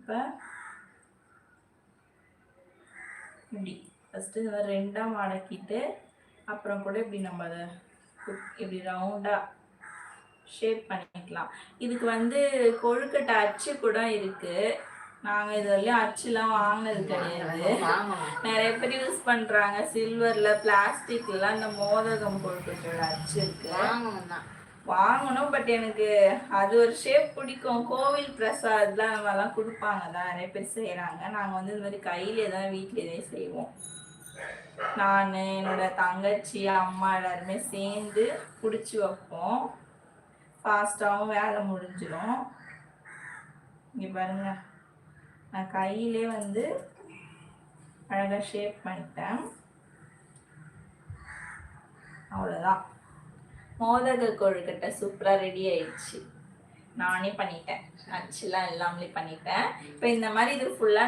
இப்போ இப்படி ஃபஸ்ட்டு இந்த மாதிரி ரெண்டாக மடக்கிட்டு அப்புறம் கூட இப்படி நம்ம அதை இப்படி ரவுண்டாக ஷேப் பண்ணிக்கலாம். இதுக்கு வந்து கொழுக்கட்டை அச்சு கூட இருக்குது. நாங்கள் இது வரையும் அச்சுலாம் வாங்கினது கிடையாது. நிறைய பேர் யூஸ் பண்ணுறாங்க. சில்வரில் பிளாஸ்டிக்லாம் இந்த மோதகம் கொழுக்கட்டோட அச்சு இருக்குது, வாங்கணும். பட் எனக்கு அது ஒரு ஷேப் பிடிக்கும். கோவில் பிரசாத்லாம் நம்மலாம் கொடுப்பாங்க தான், நிறைய பேர் செய்கிறாங்க. நாங்கள் வந்து இந்த மாதிரி கையிலே தான் வீட்டிலே செய்வோம். நான் என்னோட தங்கச்சி அம்மா எல்லாருமே சேர்ந்து பிடிச்சி வைப்போம். ஃபாஸ்ட்டாகவும் வேலை முடிஞ்சிடும். இங்கே பாருங்க, நான் கையிலே வந்து அழகாக ஷேப் பண்ணிட்டேன். அவ்வளோதான், மோதக கொழுக்கட்டை சூப்பராக ரெடி ஆயிடுச்சு. நானே பண்ணிட்டேன், அச்சுலாம் எல்லாமே பண்ணிட்டேன். இப்போ இந்த மாதிரி இது ஃபுல்லாக